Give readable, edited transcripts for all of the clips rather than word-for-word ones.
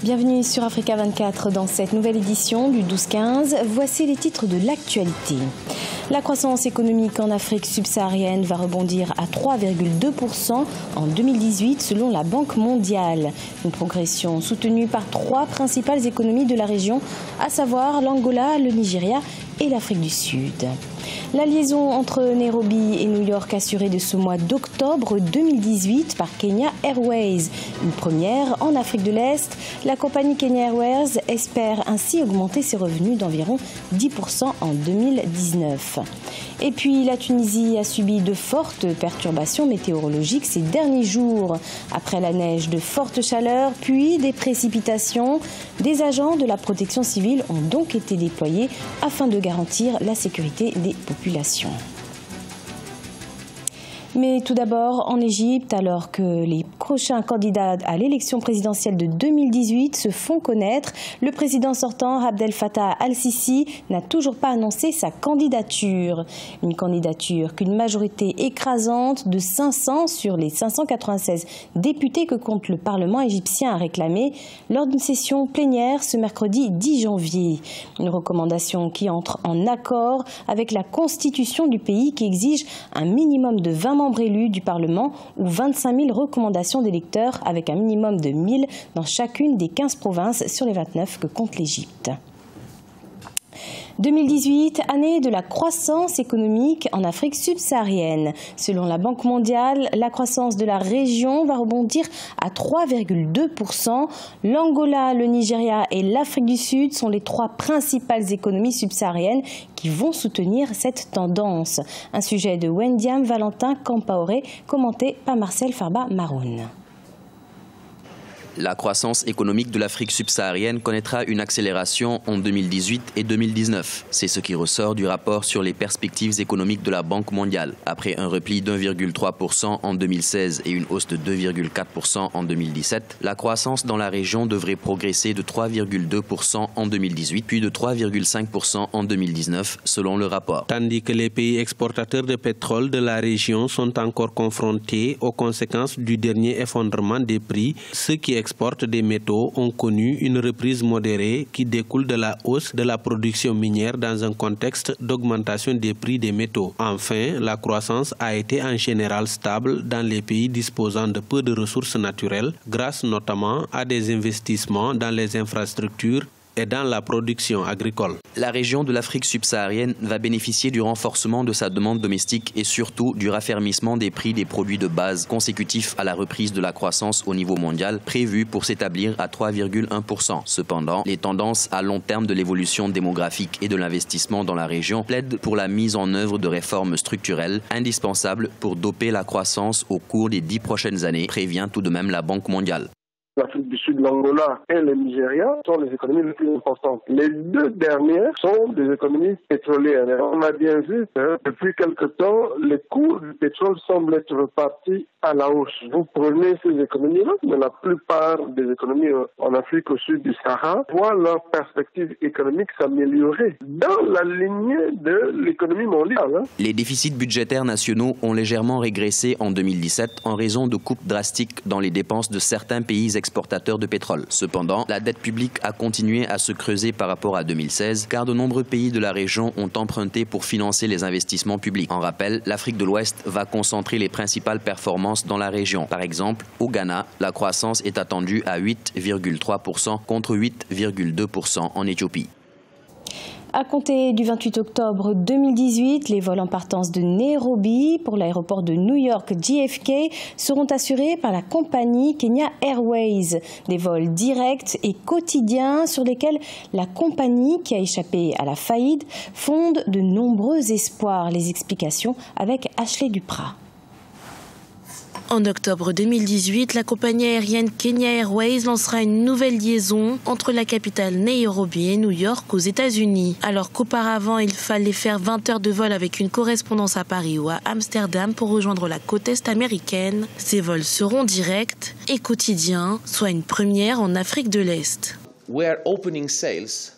Bienvenue sur Africa 24 dans cette nouvelle édition du 12-15. Voici les titres de l'actualité. La croissance économique en Afrique subsaharienne va rebondir à 3,2% en 2018 selon la Banque mondiale. Une progression soutenue par trois principales économies de la région, à savoir l'Angola, le Nigeria et l'Afrique du Sud. La liaison entre Nairobi et New York assurée de ce mois d'octobre 2018 par Kenya Airways. Une première en Afrique de l'Est. La compagnie Kenya Airways espère ainsi augmenter ses revenus d'environ 10% en 2019. Et puis la Tunisie a subi de fortes perturbations météorologiques ces derniers jours. Après la neige, de fortes chaleurs, puis des précipitations. Des agents de la protection civile ont donc été déployés afin de garantir la sécurité des populations. Mais tout d'abord, en Égypte, alors que les prochains candidats à l'élection présidentielle de 2018 se font connaître, le président sortant, Abdel Fattah al-Sisi, n'a toujours pas annoncé sa candidature. Une candidature qu'une majorité écrasante de 500 sur les 596 députés que compte le Parlement égyptien a réclamé lors d'une session plénière ce mercredi 10 janvier. Une recommandation qui entre en accord avec la constitution du pays qui exige un minimum de 20 membres élus du Parlement ou 25 000 recommandations d'électeurs avec un minimum de 1000 dans chacune des 15 provinces sur les 29 que compte l'Égypte. 2018, année de la croissance économique en Afrique subsaharienne. Selon la Banque mondiale, la croissance de la région va rebondir à 3,2%. L'Angola, le Nigeria et l'Afrique du Sud sont les trois principales économies subsahariennes qui vont soutenir cette tendance. Un sujet de Wendiam Valentin Campaoré, commenté par Marcel Farba Maroun. La croissance économique de l'Afrique subsaharienne connaîtra une accélération en 2018 et 2019. C'est ce qui ressort du rapport sur les perspectives économiques de la Banque mondiale. Après un repli d'1,3% en 2016 et une hausse de 2,4% en 2017, la croissance dans la région devrait progresser de 3,2% en 2018, puis de 3,5% en 2019, selon le rapport. Tandis que les pays exportateurs de pétrole de la région sont encore confrontés aux conséquences du dernier effondrement des prix, ceux qui exportent des métaux ont connu une reprise modérée qui découle de la hausse de la production minière dans un contexte d'augmentation des prix des métaux. Enfin, la croissance a été en général stable dans les pays disposant de peu de ressources naturelles, grâce notamment à des investissements dans les infrastructures et dans la production agricole. La région de l'Afrique subsaharienne va bénéficier du renforcement de sa demande domestique et surtout du raffermissement des prix des produits de base consécutif à la reprise de la croissance au niveau mondial prévue pour s'établir à 3,1%. Cependant, les tendances à long terme de l'évolution démographique et de l'investissement dans la région plaident pour la mise en œuvre de réformes structurelles indispensables pour doper la croissance au cours des 10 prochaines années, prévient tout de même la Banque mondiale. L'Afrique du Sud, l'Angola et le Nigeria sont les économies les plus importantes. Les deux dernières sont des économies pétrolières. Et on a bien vu que depuis quelque temps, les cours du pétrole semblent être repartis à la hausse. Vous prenez ces économies-là, mais la plupart des économies en Afrique au sud du Sahara voient leur perspective économique s'améliorer dans la lignée de l'économie mondiale. Les déficits budgétaires nationaux ont légèrement régressé en 2017 en raison de coupes drastiques dans les dépenses de certains pays exportateurs de pétrole. Cependant, la dette publique a continué à se creuser par rapport à 2016 car de nombreux pays de la région ont emprunté pour financer les investissements publics. En rappel, l'Afrique de l'Ouest va concentrer les principales performances dans la région. Par exemple, au Ghana, la croissance est attendue à 8,3% contre 8,2% en Éthiopie. À compter du 28 octobre 2018, les vols en partance de Nairobi pour l'aéroport de New York JFK seront assurés par la compagnie Kenya Airways. Des vols directs et quotidiens sur lesquels la compagnie, qui a échappé à la faillite, fonde de nombreux espoirs. Les explications avec Ashley Duprat. En octobre 2018, la compagnie aérienne Kenya Airways lancera une nouvelle liaison entre la capitale Nairobi et New York aux États-Unis. Alors qu'auparavant, il fallait faire 20 heures de vol avec une correspondance à Paris ou à Amsterdam pour rejoindre la côte est américaine, ces vols seront directs et quotidiens, soit une première en Afrique de l'Est. We are opening sales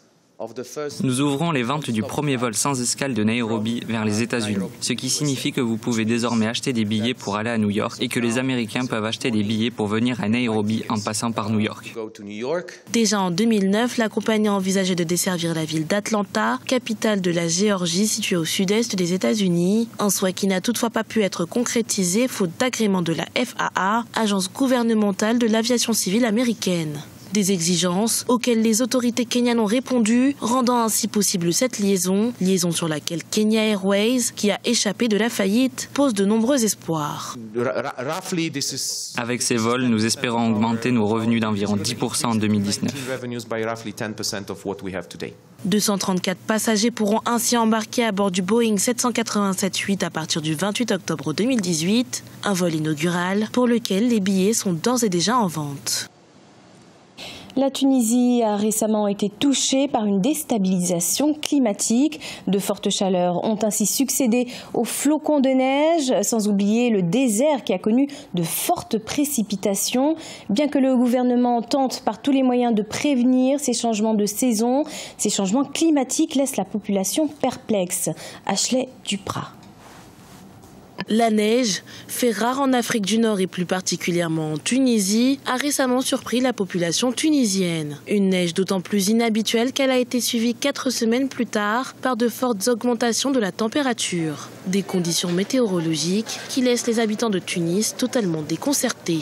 Nous ouvrons les ventes du premier vol sans escale de Nairobi vers les États-Unis, ce qui signifie que vous pouvez désormais acheter des billets pour aller à New York et que les Américains peuvent acheter des billets pour venir à Nairobi en passant par New York. Déjà en 2009, la compagnie a envisagé de desservir la ville d'Atlanta, capitale de la Géorgie située au sud-est des États-Unis, un souhait qui n'a toutefois pas pu être concrétisé faute d'agrément de la FAA, agence gouvernementale de l'aviation civile américaine. Des exigences auxquelles les autorités kenyanes ont répondu, rendant ainsi possible cette liaison sur laquelle Kenya Airways, qui a échappé de la faillite, pose de nombreux espoirs. Avec ces vols, nous espérons augmenter nos revenus d'environ 10% en 2019. 234 passagers pourront ainsi embarquer à bord du Boeing 787-8 à partir du 28 octobre 2018, un vol inaugural pour lequel les billets sont d'ores et déjà en vente. La Tunisie a récemment été touchée par une déstabilisation climatique. De fortes chaleurs ont ainsi succédé aux flocons de neige, sans oublier le désert qui a connu de fortes précipitations. Bien que le gouvernement tente par tous les moyens de prévenir ces changements de saison, ces changements climatiques laissent la population perplexe. Ashley Duprat. La neige, fait rare en Afrique du Nord et plus particulièrement en Tunisie, a récemment surpris la population tunisienne. Une neige d'autant plus inhabituelle qu'elle a été suivie 4 semaines plus tard par de fortes augmentations de la température. Des conditions météorologiques qui laissent les habitants de Tunis totalement déconcertés.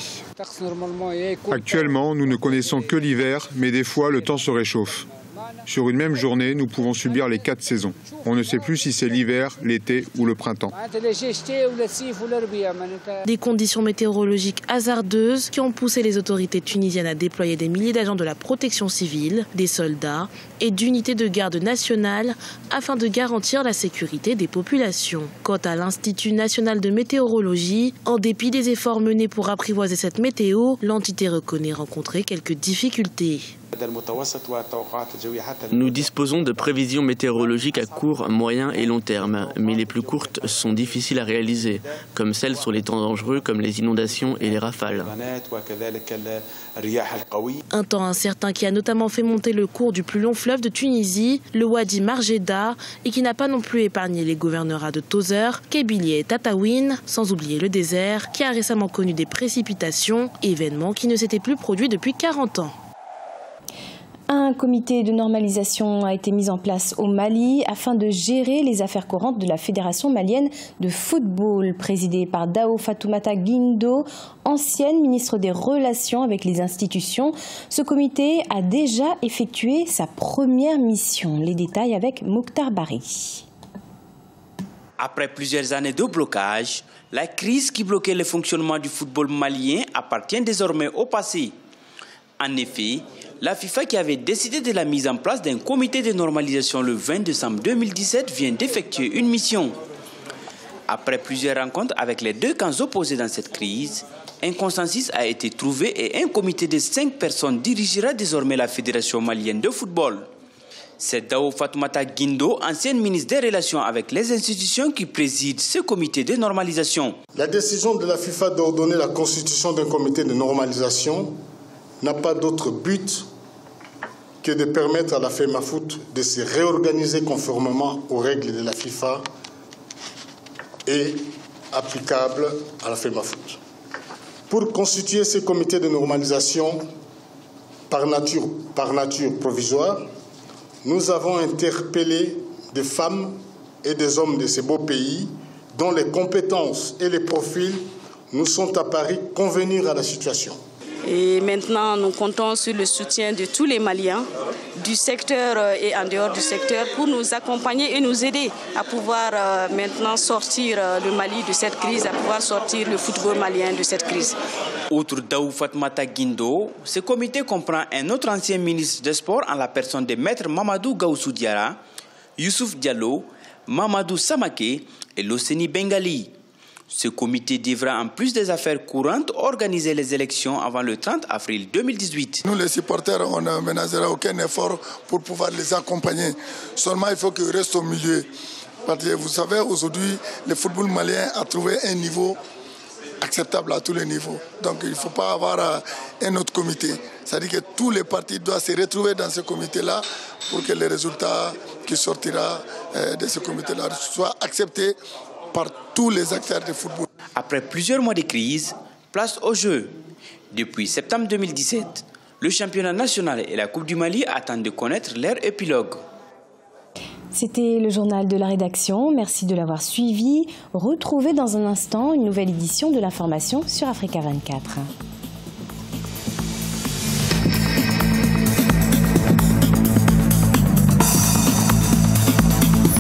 Actuellement, nous ne connaissons que l'hiver, mais des fois le temps se réchauffe. Sur une même journée, nous pouvons subir les 4 saisons. On ne sait plus si c'est l'hiver, l'été ou le printemps. Des conditions météorologiques hasardeuses qui ont poussé les autorités tunisiennes à déployer des milliers d'agents de la protection civile, des soldats et d'unités de garde nationale afin de garantir la sécurité des populations. Quant à l'Institut national de météorologie, en dépit des efforts menés pour apprivoiser cette météo, l'entité reconnaît rencontrer quelques difficultés. Nous disposons de prévisions météorologiques à court, moyen et long terme, mais les plus courtes sont difficiles à réaliser, comme celles sur les temps dangereux comme les inondations et les rafales. Un temps incertain qui a notamment fait monter le cours du plus long fleuve de Tunisie, le Wadi Marjeda, et qui n'a pas non plus épargné les gouvernorats de Tozeur, Kabylie et Tataouine, sans oublier le désert qui a récemment connu des précipitations, événement qui ne s'était plus produit depuis 40 ans. Un comité de normalisation a été mis en place au Mali afin de gérer les affaires courantes de la Fédération malienne de football, présidée par Dao Fatoumata Guindo, ancienne ministre des Relations avec les institutions. Ce comité a déjà effectué sa première mission. Les détails avec Mokhtar Bari. Après plusieurs années de blocage, la crise qui bloquait le fonctionnement du football malien appartient désormais au passé. En effet, la FIFA qui avait décidé de la mise en place d'un comité de normalisation le 20 décembre 2017 vient d'effectuer une mission. Après plusieurs rencontres avec les deux camps opposés dans cette crise, un consensus a été trouvé et un comité de 5 personnes dirigera désormais la Fédération malienne de football. C'est Dao Fatoumata Guindo, ancienne ministre des Relations avec les institutions, qui préside ce comité de normalisation. La décision de la FIFA d'ordonner la constitution d'un comité de normalisation n'a pas d'autre but que de permettre à la FEMAFOOT de se réorganiser conformément aux règles de la FIFA et applicables à la FEMAFOOT. Pour constituer ce comité de normalisation par nature provisoire, nous avons interpellé des femmes et des hommes de ces beaux pays dont les compétences et les profils nous sont apparus convenir à la situation. Et maintenant, nous comptons sur le soutien de tous les Maliens, du secteur et en dehors du secteur, pour nous accompagner et nous aider à pouvoir maintenant sortir le Mali de cette crise, à pouvoir sortir le football malien de cette crise. Outre Dao Fatoumata Guindo, ce comité comprend un autre ancien ministre des Sports en la personne de Maître Mamadou Gawussou Diarra, Youssouf Diallo, Mamadou Samaké et Loseni Bengali. Ce comité devra, en plus des affaires courantes, organiser les élections avant le 30 avril 2018. Nous, les supporters, on ne ménagera aucun effort pour pouvoir les accompagner. Seulement, il faut qu'ils restent au milieu. Parce que vous savez, aujourd'hui, le football malien a trouvé un niveau acceptable à tous les niveaux. Donc il ne faut pas avoir un autre comité. C'est-à-dire que tous les partis doivent se retrouver dans ce comité-là pour que les résultats qui sortiront de ce comité-là soient acceptés par tous les acteurs du football. Après plusieurs mois de crise, place au jeu. Depuis septembre 2017, le championnat national et la Coupe du Mali attendent de connaître leur épilogue. C'était le journal de la rédaction. Merci de l'avoir suivi. Retrouvez dans un instant une nouvelle édition de l'information sur Africa 24.